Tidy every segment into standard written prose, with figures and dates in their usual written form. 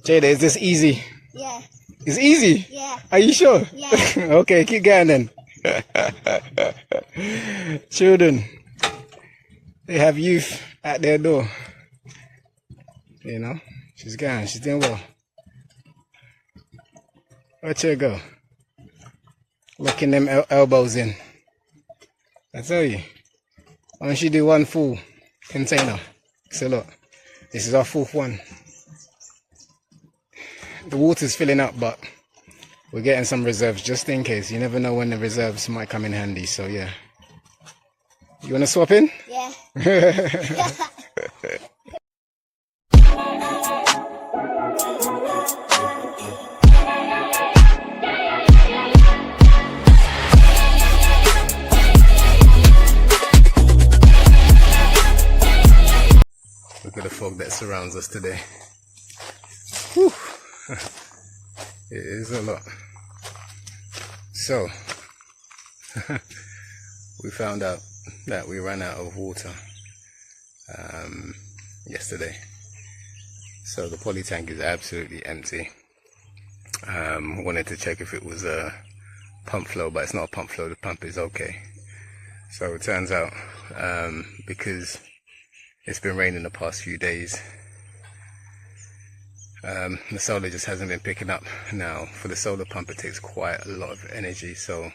Jada, is this easy? Yeah. It's easy? Yeah. Are you sure? Yeah. Okay, keep going then. Children, they have youth at their door. You know, she's going, she's doing well. Watch her go. Locking them elbows in. I tell you, why don't you do one full container? So look, this is our fourth one. The water's filling up, but we're getting some reserves just in case. You never know when the reserves might come in handy, so yeah. You want to swap in? Yeah. Look at the fog that surrounds us today. Whew. It is a lot. So, we found out that we ran out of water yesterday. So the poly tank is absolutely empty. Wanted to check if it was a pump flow, but it's not a pump flow. The pump is okay. So it turns out because it's been raining the past few days, the solar just hasn't been picking up. Now for the solar pump it takes quite a lot of energy, so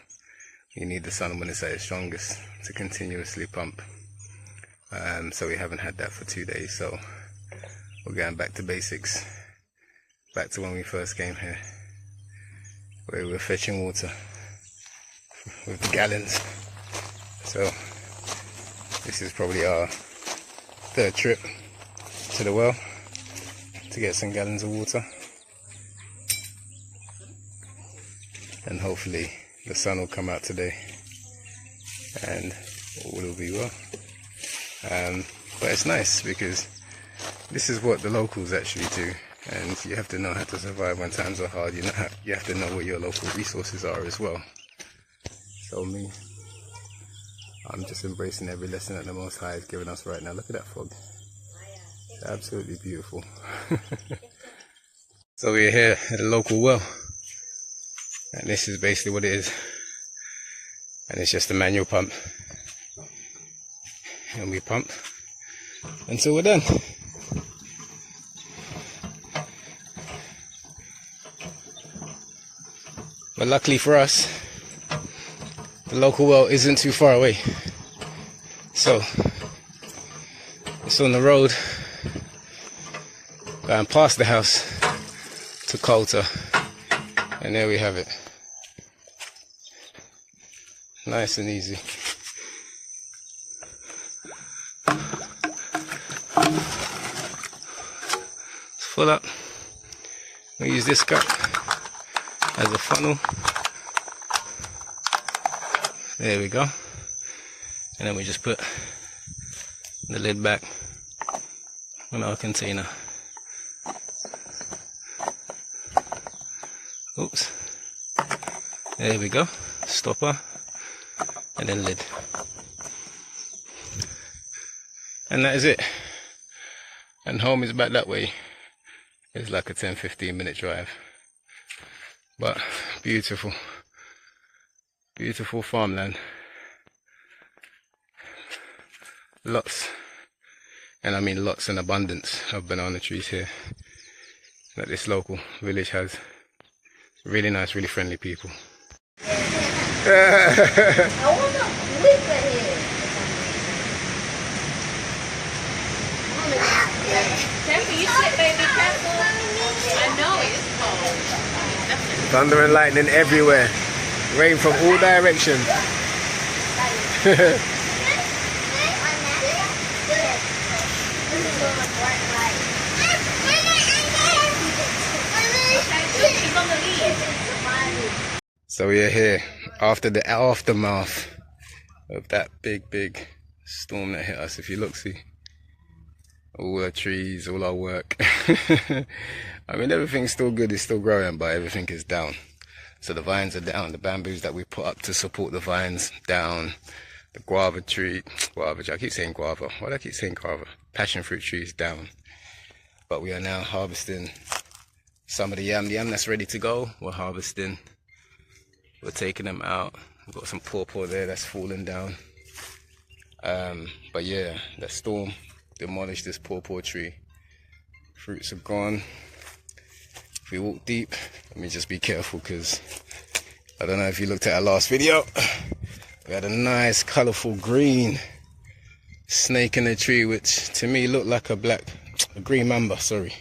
you need the sun when it's at its strongest to continuously pump. So we haven't had that for 2 days, so we're going back to basics, back to when we first came here, where we were fetching water with the gallons. So this is probably our third trip to the well to get some gallons of water, and hopefully the sun will come out today and all will be well. But it's nice because this is what the locals actually do, and you have to know how to survive when times are hard. You have to know what your local resources are as well. So I'm just embracing every lesson that the Most High is giving us right now. Look at that fog. It's absolutely beautiful. So we're here at a local well, and this is basically what it is, and it's just a manual pump, and we pump until we're done. But luckily for us, the local well isn't too far away, so it's on the road going past the house to Coulter, and there we have it. Nice and easy. It's full up. We use this cup as a funnel. There we go. And then we just put the lid back on our container. Oops. There we go. Stopper. And then lid. And that is it. And home is back that way. It's like a 10-15 minute drive. But beautiful. Beautiful farmland. Lots, and I mean lots and abundance of banana trees here that this local village has. Really nice, really friendly people. Thunder and lightning everywhere. Rain from all directions. So we are here after the aftermath of that big storm that hit us. If you look, see all the trees, all our work. I mean, everything's still good, it's still growing, but everything is down. So the vines are down, the bamboos that we put up to support the vines down, the guava tree, I keep saying guava, why do I keep saying guava? Passion fruit trees down. But we are now harvesting some of the yam that's ready to go. We're harvesting. We're taking them out. We've got some pawpaw there that's fallen down. But yeah, that storm demolished this pawpaw tree. Fruits are gone. If we walk deep, let me just be careful, because I don't know if you looked at our last video. We had a nice colourful green snake in the tree, which to me looked like a green mamba, sorry.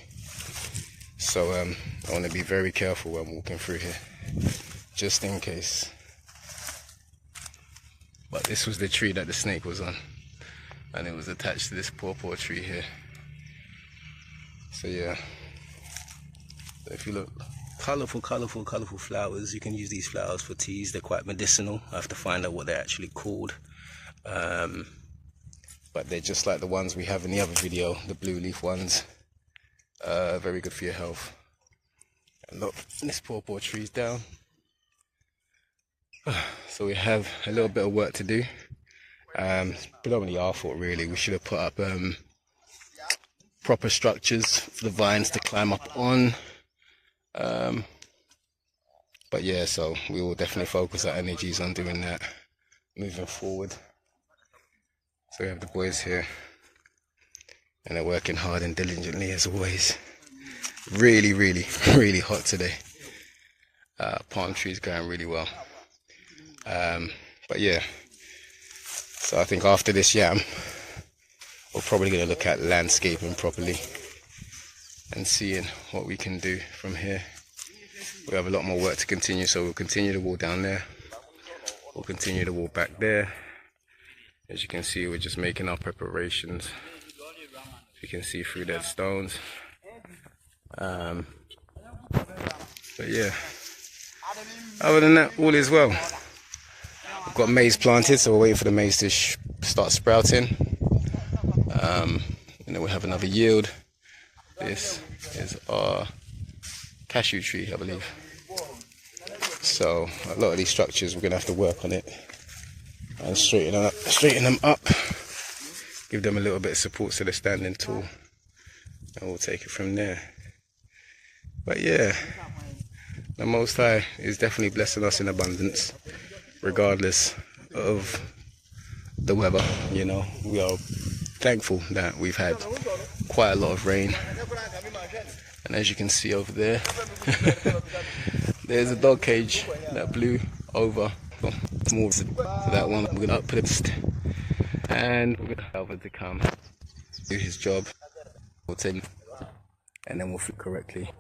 So I want to be very careful when walking through here, just in case. But this was the tree that the snake was on, and it was attached to this pawpaw tree here. So yeah, if you look, colourful flowers. You can use these flowers for teas. They're quite medicinal. I have to find out what they're actually called. But they're just like the ones we have in the other video, the blue leaf ones. Very good for your health. And look, this pawpaw tree's down. So we have a little bit of work to do. It's predominantly our fault, really. We should have put up proper structures for the vines to climb up on. But yeah, so we will definitely focus our energies on doing that moving forward. So we have the boys here, and they're working hard and diligently as always. Really hot today. Palm trees going really well. But yeah, so I think after this yam, we're probably going to look at landscaping properly and seeing what we can do from here. We have a lot more work to continue, so we'll continue the wall down there. We'll continue the wall back there. As you can see, we're just making our preparations. You can see through that stones. But yeah, other than that, all is well. We've got maize planted, so we're waiting for the maize to start sprouting. And then we'll have another yield. This is our cashew tree, I believe. So a lot of these structures, we're going to have to work on it and straighten them up, give them a little bit of support so they're standing tall, and we'll take it from there. But yeah, the Most High is definitely blessing us in abundance, regardless of the weather. You know, we are thankful that we've had quite a lot of rain. And as you can see over there, there's a dog cage that blew over. More to that one. We're gonna put it, and we're gonna allow him to come do his job. We'll take him, and then we'll feed correctly.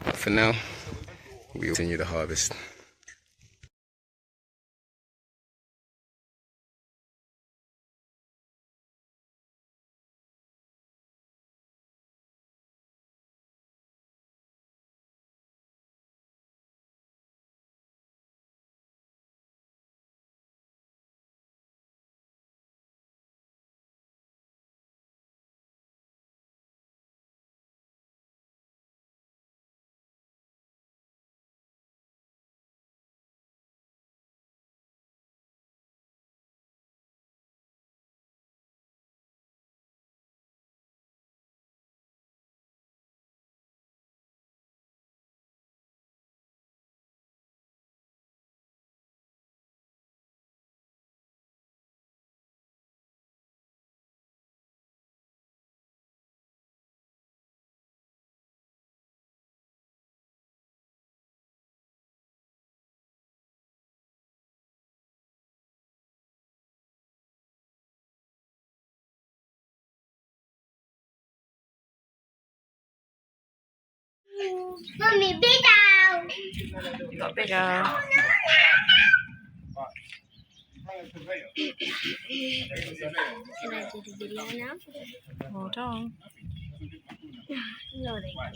But for now, we'll continue the harvest. Mommy, big owl. You got big owl. Can I do the video now? Hold on. No, they can't.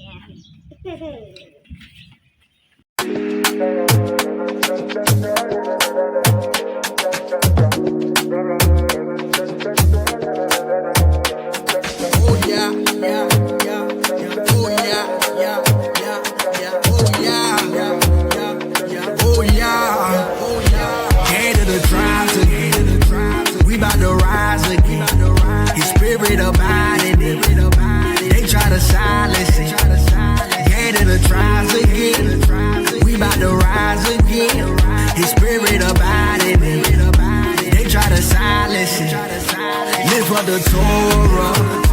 Oh yeah, yeah, yeah, yeah. Oh yeah, yeah, yeah, yeah. Oh yeah, yeah, yeah, yeah. Oh yeah, oh yeah. Head of the tribes again. We bout to rise again. His spirit abiding. They try to silence it. His spirit abiding me. They try to silence it. Live for the Torah.